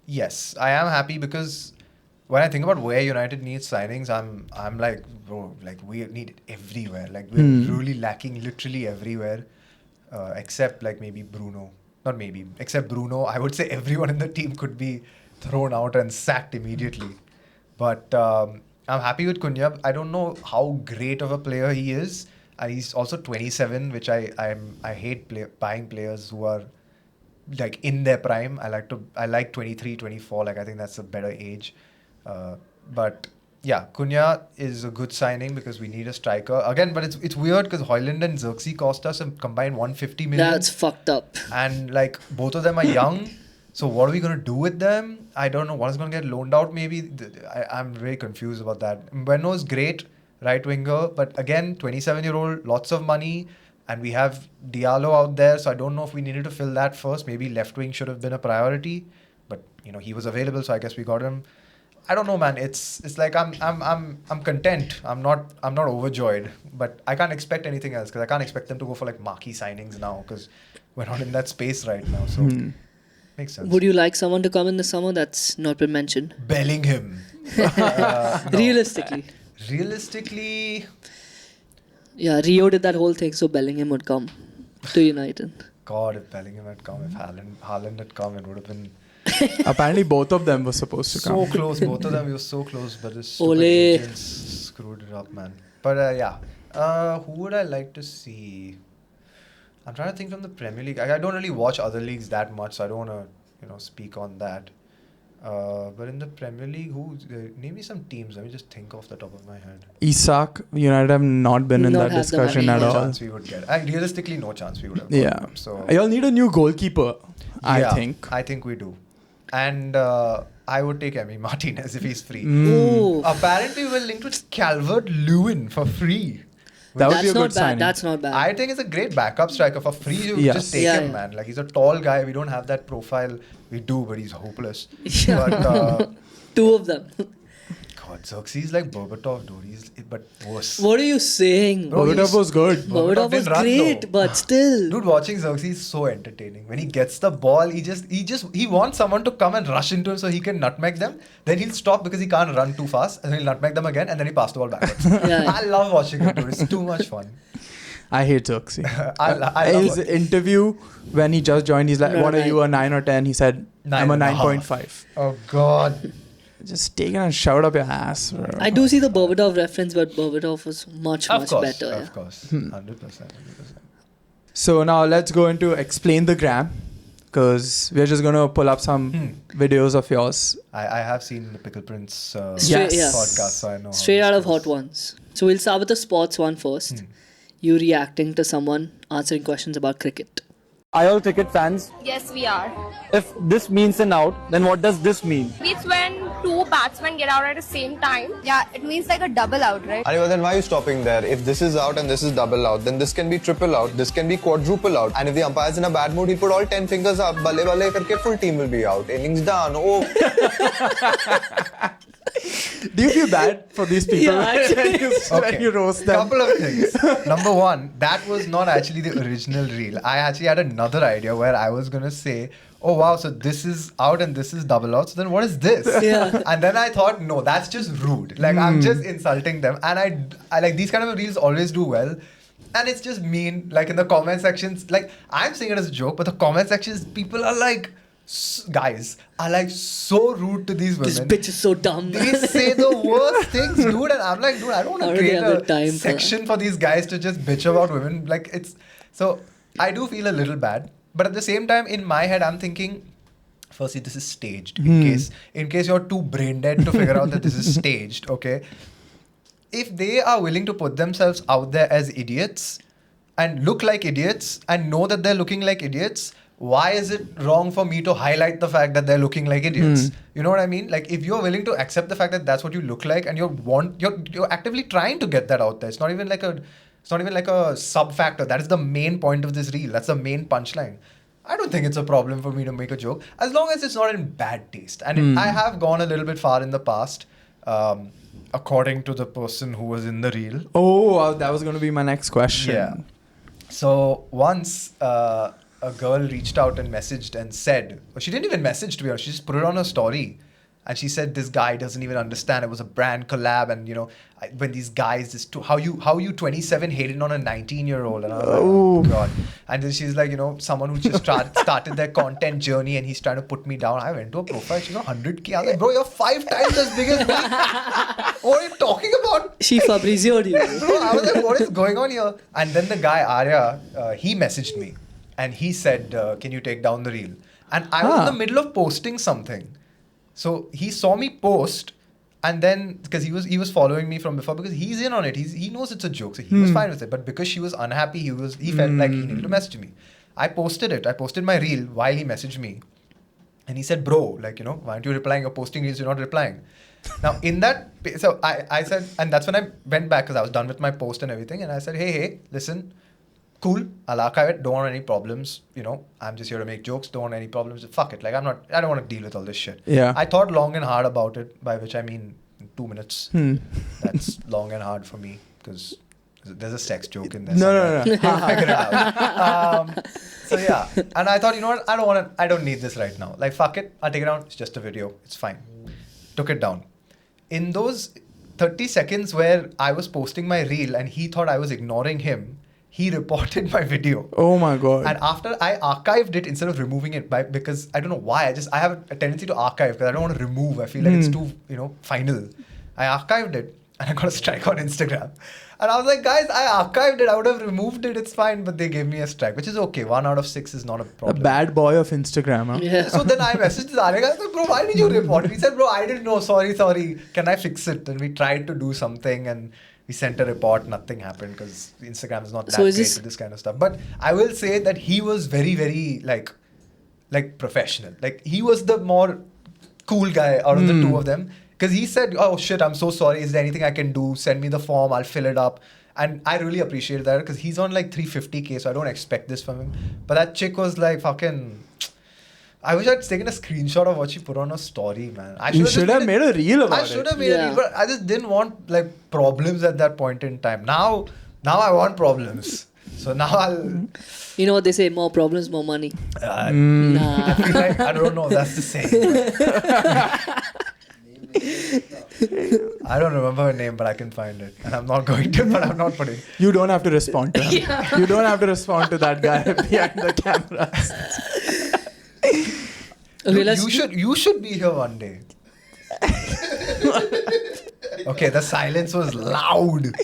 Yes, I am happy because when I think about where United needs signings, I'm like, bro, like we need it everywhere. Like we're really lacking literally everywhere, except like maybe Bruno. Not maybe, except Bruno. I would say everyone in the team could be thrown out and sacked immediately. But I'm happy with Cunha. I don't know how great of a player he is. He's also 27, which I hate buying players who are like in their prime. I like 23, 24. Like I think that's a better age. But yeah, Cunha is a good signing because we need a striker again. But it's weird because Højlund and Xerxes cost us a combined 150 million. That's fucked up. And like both of them are young. So what are we going to do with them? I don't know. One is going to get loaned out maybe. I'm very confused about that. Mbeno is great, right winger. But again, 27-year-old, lots of money. And we have Diallo out there. So I don't know if we needed to fill that first. Maybe left wing should have been a priority. But, you know, he was available. So I guess we got him. I don't know, man. It's like I'm content. I'm not overjoyed. But I can't expect anything else. Because I can't expect them to go for like marquee signings now. Because we're not in that space right now. So... Makes sense. Would you like someone to come in the summer that's not been mentioned? Bellingham. No. Realistically, Yeah, Rio did that whole thing, so Bellingham would come to United. God, if Bellingham had come, if Haaland had come, it would have been Apparently both of them were supposed to so come. close. Both of them, we were so close, but the stupid Ole. agents screwed it up, man. But who would I like to see? I'm trying to think from the Premier League. I don't really watch other leagues that much, so I don't want to, speak on that. But in the Premier League, name me some teams. Let me just think off the top of my head. Isak, United have not been in Not that have the discussion money. at No all. chance we would get. Realistically, no chance we would have. Yeah. gotten them, so Y'all need a new goalkeeper, I Yeah, think. I think we do. And I would take Emi Martinez if he's free. Oh, Apparently, we're linked with Calvert-Lewin for free. That would that's be a not good bad. signing. That's not bad. I think it's a great backup striker for free. You Yes. just take Yeah, him, yeah. man. Like he's a tall guy. We don't have that profile. We do, but he's hopeless. Yeah. But Two of them. God, Xerxes is like Berbatov, dude. But worse. What are you saying? Bro, Berbatov was good. Berbatov was didn't run, great, though. but still. Dude, watching Xerxes is so entertaining. When he gets the ball, he wants someone to come and rush into him so he can nutmeg them. Then he'll stop because he can't run too fast, and he'll nutmeg them again, and then he pass the ball backwards. Yeah. I love watching it, dude. It's too much fun. I hate Xerxes. I love His it. interview when he just joined, he's like, No, "What are nine. you, a 9 or 10?" He said, "I'm a 9.5." Oh God. Just take it and shout up your ass, bro. I do see the Berbatov reference, but Berbatov was much Of course, better. of course. 100%. So now let's go into explain the gram, because we're just gonna pull up some videos of yours. I have seen the Pickle Prince Straight- yeah. podcast, so I know. how Straight this out of goes. Hot Ones. So we'll start with the sports one first. You reacting to someone answering questions about cricket. Are you all cricket fans? Yes, we are. If this means an out, then what does this mean? It's when two batsmen get out at the same time. Yeah, it means like a double out, right? Well, then why are you stopping there? If this is out and this is double out, then this can be triple out, this can be quadruple out. And if the umpire's in a bad mood, he'll put all 10 fingers up. Balle balle karke full team will be out. Innings done. Oh. Do you feel bad for these people Yeah, actually. when you roast them? Couple of things. Number one, that was not actually the original reel. I actually had another idea where I was gonna say, oh wow, so this is out and this is double out. So then what is this? Yeah. And then I thought, no, that's just rude. Like I'm just insulting them. And I like these kind of reels always do well. And it's just mean. Like in the comment sections, like I'm saying it as a joke, but the comment sections, people are like, guys are like so rude to these women. This bitch is so dumb. They say the worst things, dude, and I'm like, dude, I don't want How to do they create have the a time for section for these guys to just bitch about women. Like it's so I do feel a little bad, but at the same time, in my head, I'm thinking, firstly, this is staged. In case you're too brain dead to figure out that this is staged, okay? If they are willing to put themselves out there as idiots and look like idiots and know that they're looking like idiots, why is it wrong for me to highlight the fact that they're looking like idiots? You know what I mean? Like if you're willing to accept the fact that that's what you look like and you're actively trying to get that out there. It's not even like a sub factor. That is the main point of this reel. That's the main punchline. I don't think it's a problem for me to make a joke as long as it's not in bad taste. And I have gone a little bit far in the past, according to the person who was in the reel. Oh, that was going to be my next question. Yeah. So once a girl reached out and messaged and said, she didn't even message to be honest, she just put it on her story. And she said, this guy doesn't even understand. It was a brand collab. And, you know, when these guys, how you 27 hated on a 19-year-old. And I was like, oh, God. And then she's like, you know, someone who just started their content journey and he's trying to put me down. I went to a profile. She's on 100K. I was like, bro, you're 5 times as big as me. What are you talking about? She Fabrizio'd you. Bro, I was like, what is going on here? And then the guy, Arya, he messaged me. And he said, can you take down the reel? And I was in the middle of posting something. So he saw me post, and then because he was following me from before, because he's in on it. He knows it's a joke, so he was fine with it. But because she was unhappy, he felt like he needed to message me. I posted it. I posted my reel while he messaged me, and he said, "Bro, like, you know, why aren't you replying? You're posting reels, you're not replying." Now in that, so I said, and that's when I went back because I was done with my post and everything, and I said, hey, listen. Cool, I'll archive it. Don't want any problems. You know, I'm just here to make jokes. Don't want any problems. Fuck it. Like, I don't want to deal with all this shit. Yeah. I thought long and hard about it, by which I mean 2 minutes. That's long and hard for me because there's a sex joke in there. No. Figure it out. So yeah, and I thought, you know what? I don't need this right now. Like, fuck it. I'll take it down. It's just a video. It's fine. Took it down. In those 30 seconds where I was posting my reel and he thought I was ignoring him, he reported my video. Oh my God. And after I archived it instead of removing it because I don't know why. I have a tendency to archive because I don't want to remove. I feel like it's too, you know, final. I archived it and I got a strike on Instagram. And I was like, guys, I archived it. I would have removed it. It's fine. But they gave me a strike, which is okay. 1 out of 6 is not a A problem. bad boy of Instagram, huh? Yeah. So then I messaged this Arya guy. I was like, bro, why did you report it? He said, bro, I didn't know. Sorry. Can I fix it? And we tried to do something and we sent a report. Nothing happened because Instagram is not that great with this kind of stuff. But I will say that he was very, very like professional. Like he was the more cool guy out of the two of them. Because he said, oh shit, I'm so sorry. Is there anything I can do? Send me the form. I'll fill it up. And I really appreciate that because he's on like 350K. So I don't expect this from him. But that chick was like fucking... I wish I'd taken a screenshot of what she put on her story, man. You should have made a reel about it. I should have made a reel, but I just didn't want like problems at that point in time. Now I want problems. So now I'll... You know what they say, more problems, more money. I Nah. feel like, I don't know, that's the same. I don't remember her name, but I can find it. And I'm not going to, but I'm not putting... You don't have to respond to him. You don't have to respond to that guy behind the cameras. Okay, you should be here one day. Okay, the silence was loud.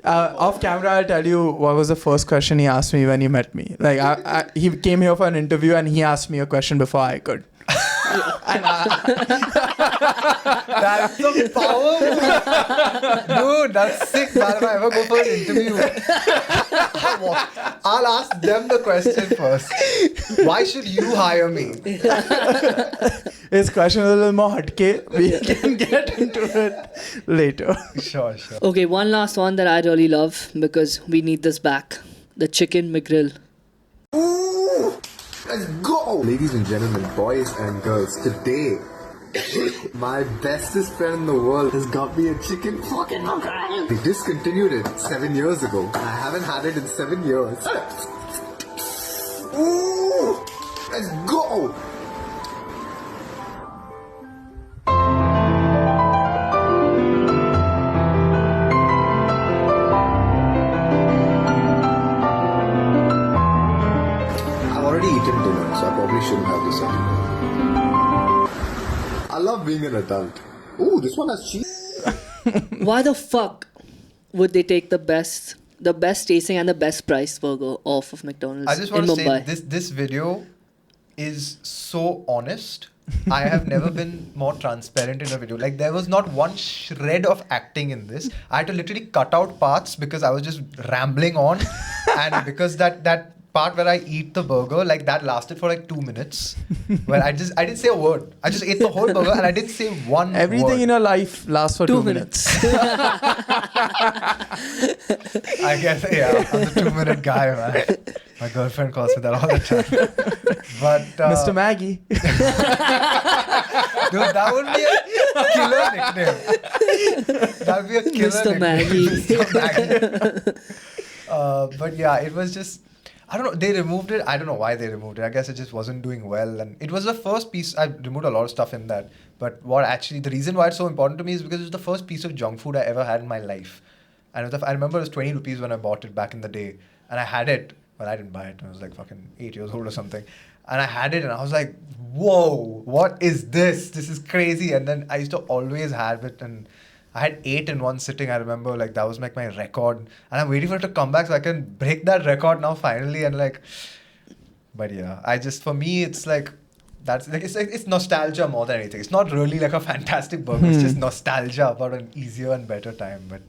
Off camera, I'll tell you what was the first question he asked me when he met me. Like, he came here for an interview and he asked me a question before I could. That's the power move. Dude, that's sick, man. If I ever go for an interview, I'll ask them the question first. Why should you hire me? His question is a little more hatke. We can get into it later. Sure. Okay, one last one that I really love because we need this back. The chicken McGrill. Let's go! Ladies and gentlemen, boys and girls, today, my bestest friend in the world has got me a chicken fucking McGrill. They discontinued it 7 years ago, and I haven't had it in 7 years. Ooh! Let's go! Eaten dinner, so I probably shouldn't have this anymore. I love being an adult. Ooh, this one has cheese. Why the fuck would they take the best tasting and the best priced burger off of McDonald's I just in want to Mumbai? say this video is so honest. I have never been more transparent in a video. Like, there was not one shred of acting in this. I had to literally cut out parts because I was just rambling on, and because that part where I eat the burger, like, that lasted for like 2 minutes, where I didn't say a word. I just ate the whole burger and I didn't say one Everything word. in your life lasts for 2 minutes. I guess, yeah, I'm the 2 minute guy, man. My girlfriend calls me that all the time. But Mr. Maggie. dude, that would be a killer nickname. That would be a killer Mr. nickname. Maggie. Mr. Maggie. But yeah, it was just, I don't know, they removed it. I don't know why they removed it. I guess it just wasn't doing well. And it was the first piece, I removed a lot of stuff in that. But the reason why it's so important to me is because it was the first piece of junk food I ever had in my life. And I remember it was 20 rupees when I bought it back in the day. And I had it. Well, I didn't buy it. I was like fucking 8 years old or something. And I had it and I was like, whoa, what is this? This is crazy. And then I used to always have it. And I had 8 in one sitting. I remember, like, that was like my record. And I'm waiting for it to come back so I can break that record now finally. And like, but yeah, for me, it's like, it's nostalgia more than anything. It's not really like a fantastic burger. It's just nostalgia about an easier and better time. But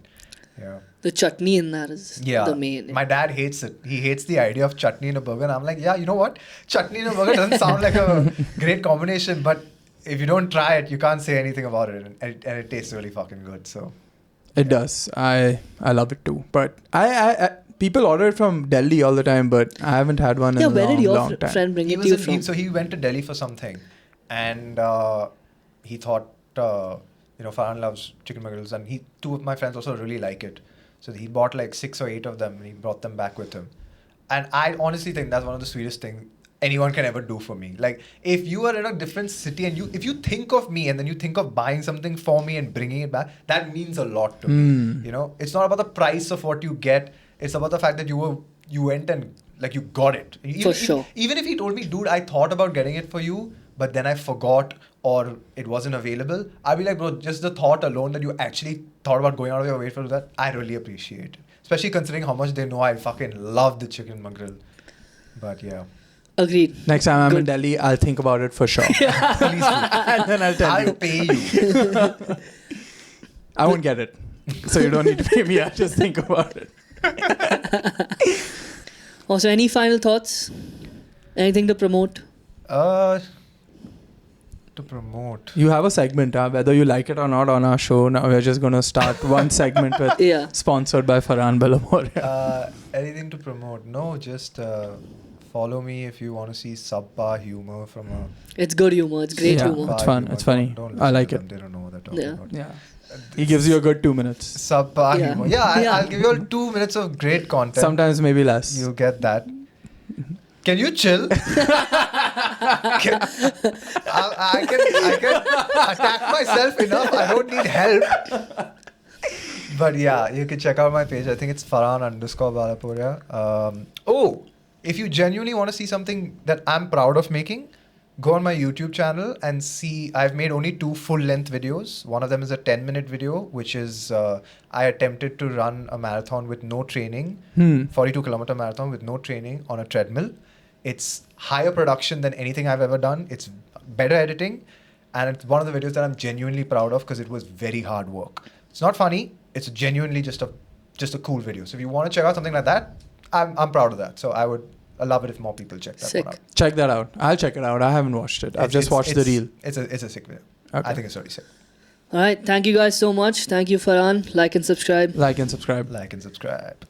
yeah. The chutney in that is the main. My dad hates it. He hates the idea of chutney in a burger. And I'm like, yeah, you know what? Chutney in a burger doesn't sound like a great combination. But if you don't try it, you can't say anything about it. And it tastes really fucking good. So It does. I love it too. But I people order it from Delhi all the time, but I haven't had one in a where did your long time. friend bring he it to was you in, from? so he went to Delhi for something. And he thought, Farhan loves chicken McGrills. And two of my friends also really like it. So he bought like 6 or 8 of them and he brought them back with him. And I honestly think that's one of the sweetest things anyone can ever do for me. Like, if you are in a different city and if you think of me and then you think of buying something for me and bringing it back, that means a lot to me. You know, it's not about the price of what you get. It's about the fact that you went and like you got it. Sure. Even if he told me, dude, I thought about getting it for you, but then I forgot or it wasn't available, I'd be like, bro, just the thought alone that you actually thought about going out of your way for that, I really appreciate it. Especially considering how much they know I fucking love the chicken McGrill. But yeah. Agreed. Next time I'm in Delhi, I'll think about it for sure. Please do. And then I'll tell I'll you. pay you. I won't get it. So you don't need to pay me. I'll just think about it. Also, any final thoughts? Anything to promote? To promote. You have a segment, whether you like it or not, on our show. Now we're just going to start one segment with sponsored by Farhan Balaporia. Anything to promote? No, just follow me if you want to see subpar humor from a... It's good humor. It's great humor. It's fun. Humor. It's funny. Don't I like listen it. to them. They don't know what they're talking about. Yeah. He gives you a good 2 minutes. Subpar Yeah. humor. Yeah, I'll give you all 2 minutes of great content. Sometimes maybe less. You'll get that. Can you chill? I can attack myself enough. I don't need help. But yeah, you can check out my page. I think it's Farhan_Balaporia. If you genuinely want to see something that I'm proud of making, go on my YouTube channel and see. I've made only 2 full-length videos. One of them is a 10-minute video, which is I attempted to run a marathon with no training, 42-kilometer marathon with no training on a treadmill. It's higher production than anything I've ever done. It's better editing, and it's one of the videos that I'm genuinely proud of because it was very hard work. It's not funny. It's genuinely just a cool video. So if you want to check out something like that, I'm proud of that. So I love it if more people check that Sick. one out. Check that out. I'll check it out. I haven't watched it. I've just watched the reel. It's a sick video. Okay. I think it's really sick. All right. Thank you guys so much. Thank you, Farhan. Like and subscribe. Like and subscribe. Like and subscribe.